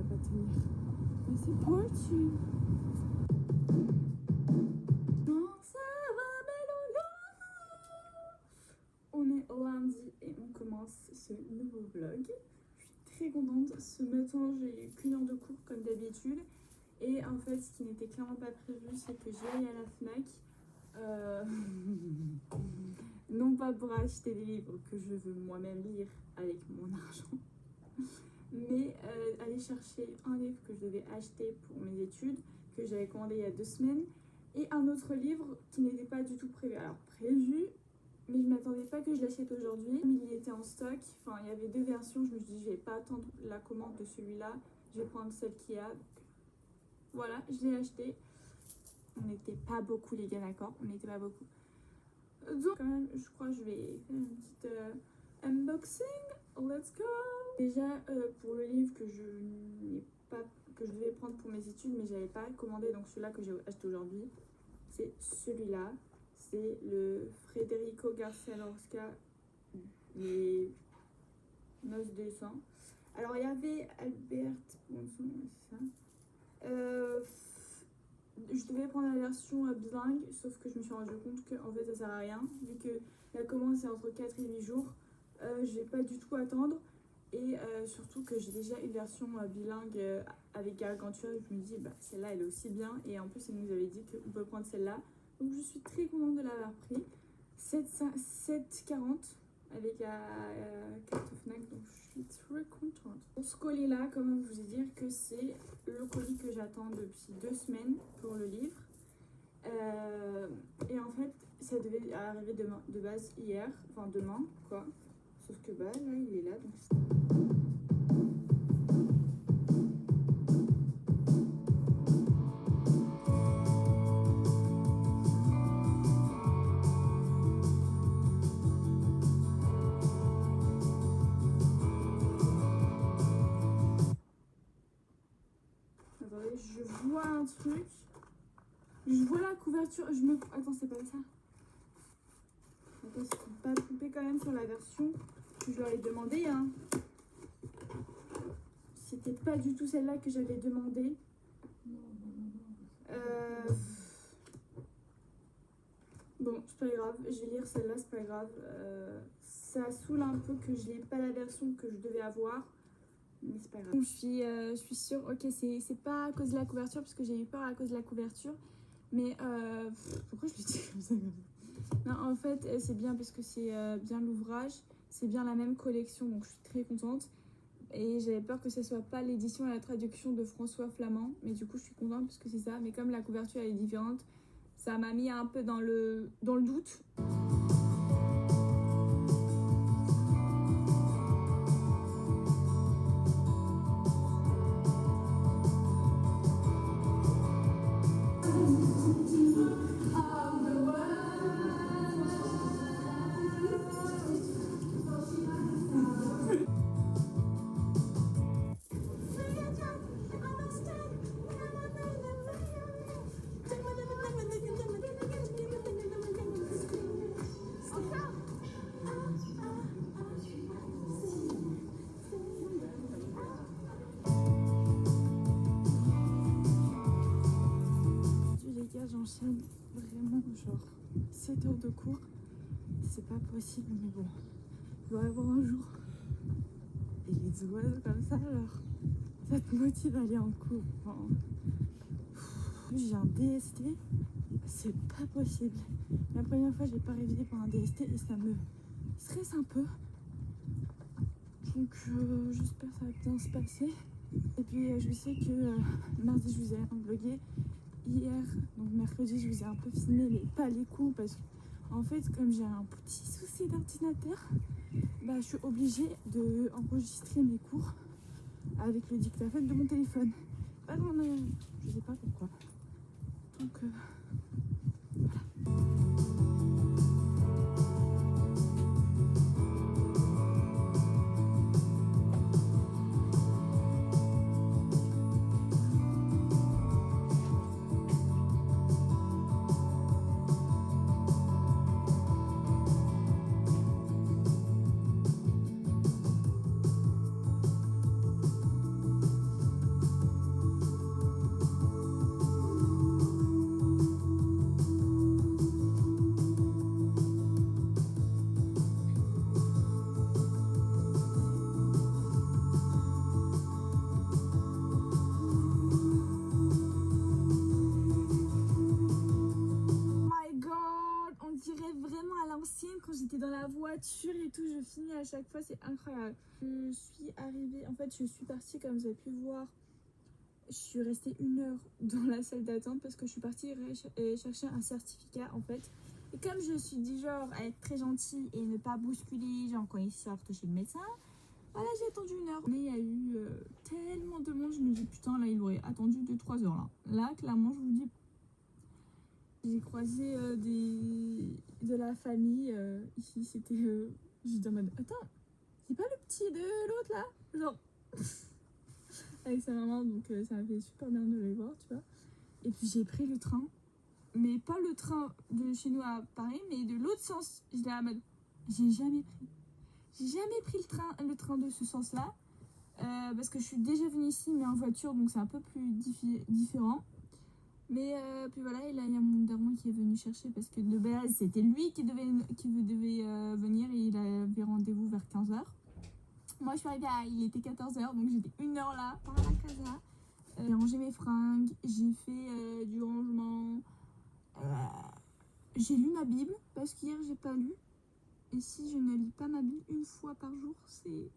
pas tenir. Mais c'est parti. Non, ça va, Mélola. On est lundi et on commence ce nouveau vlog. Je suis très contente. Ce matin, j'ai eu qu'une heure de cours comme d'habitude. Et en fait, ce qui n'était clairement pas prévu, c'est que j'aille à la FNAC. Non pas pour acheter des livres que je veux moi-même lire avec mon argent, mais aller chercher un livre que je devais acheter pour mes études, que j'avais commandé il y a 2 semaines, et un autre livre qui n'était pas du tout prévu. Alors prévu, mais je ne m'attendais pas que je l'achète aujourd'hui. Il était en stock, enfin il y avait 2 versions, je me suis dit je vais pas attendre la commande de celui-là, je vais prendre celle qu'il y a. Donc, voilà, je l'ai acheté. On n'était pas beaucoup les gars, d'accord? On n'était pas beaucoup. Donc quand même, je crois que je vais faire une petite unboxing. Let's go. Déjà pour le livre que je devais prendre pour mes études, mais j'avais pas commandé, donc celui-là que j'ai acheté aujourd'hui, c'est celui-là. C'est le Federico Garcia Lorca, Les Noces de sang. Alors il y avait Albert, bon, c'est ça. Je devais prendre la version bilingue, sauf que je me suis rendu compte que en fait ça sert à rien, vu que la commande c'est entre 4 et 8 jours. Je vais pas du tout attendre, et surtout que j'ai déjà une version bilingue avec Gargantua. Je me dis bah celle-là elle est aussi bien, et en plus elle nous avait dit qu'on peut prendre celle-là, donc je suis très contente de l'avoir pris. 7,40 avec la carte Fnac, donc je suis très contente. Pour ce colis là, quand même, je vous ai dire que c'est le colis que j'attends depuis 2 semaines pour le livre. Et en fait, ça devait arriver demain, de base hier, enfin demain quoi. Sauf que bah là il est là, donc c'est... Attendez, je vois un truc. Je vois la couverture. Attends, c'est pas ça. Attends, ils sont pas trompés quand même sur la version que je leur ai demandé, hein. C'était pas du tout celle-là que j'avais demandé. Bon, c'est pas grave. Je vais lire celle-là, c'est pas grave. Ça saoule un peu que je n'ai pas la version que je devais avoir. Mais c'est pas grave. Je suis sûre, ok, c'est pas à cause de la couverture, parce que j'ai eu peur à cause de la couverture. Mais pourquoi je le dis comme ça? Non, en fait, c'est bien parce que c'est bien l'ouvrage. C'est bien la même collection, donc je suis très contente. Et j'avais peur que ce soit pas l'édition et la traduction de François Flamand. Mais du coup, je suis contente parce que c'est ça. Mais comme la couverture elle est différente, ça m'a mis un peu dans le doute. J'enchaîne vraiment genre 7 heures de cours, c'est pas possible, mais bon, il doit y avoir un jour. Et les oiseaux comme ça, alors ça te motive à aller en cours. Enfin, j'ai un DST, c'est pas possible. La première fois j'ai pas révisé pour un DST et ça me stresse un peu. Donc j'espère que ça va bien se passer. Et puis je sais que mardi je vous ai vlogué. Hier, donc mercredi, je vous ai un peu filmé, mais pas les cours, parce que en fait, comme j'ai un petit souci d'ordinateur, bah, je suis obligée d'enregistrer mes cours avec le dictaphone de mon téléphone. Pas dans mon... Je sais pas pourquoi. Donc voilà. quand j'étais dans la voiture et tout, je finis à chaque fois, c'est incroyable. Je suis arrivée, en fait, je suis partie, comme vous avez pu voir, je suis restée 1 heure dans la salle d'attente parce que je suis partie chercher un certificat, en fait. Et comme je suis du genre à être très gentille et ne pas bousculer, genre quand ils sortent chez le médecin, voilà, j'ai attendu 1 heure. Mais il y a eu tellement de monde, je me dis putain, là, il aurait attendu 2-3 heures là. Là, clairement, je vous dis, j'ai croisé de la famille ici, c'était. J'étais en mode attends, c'est pas le petit de l'autre là? Genre, avec sa maman, donc ça m'a fait super bien de les voir, tu vois. Et puis j'ai pris le train, mais pas le train de chez nous à Paris, mais de l'autre sens. J'étais en mode, j'ai jamais pris. J'ai jamais pris le train de ce sens-là. Parce que je suis déjà venue ici, mais en voiture, donc c'est un peu plus différent. Mais puis voilà, et là il y a mon daron qui est venu chercher parce que de base c'était lui qui devait venir et il avait rendez-vous vers 15h. Moi je suis arrivée il était 14h, donc j'étais 1 heure là par la casa. J'ai rangé mes fringues, j'ai fait du rangement. J'ai lu ma Bible parce qu'hier j'ai pas lu. Et si je ne lis pas ma Bible 1 fois par jour, c'est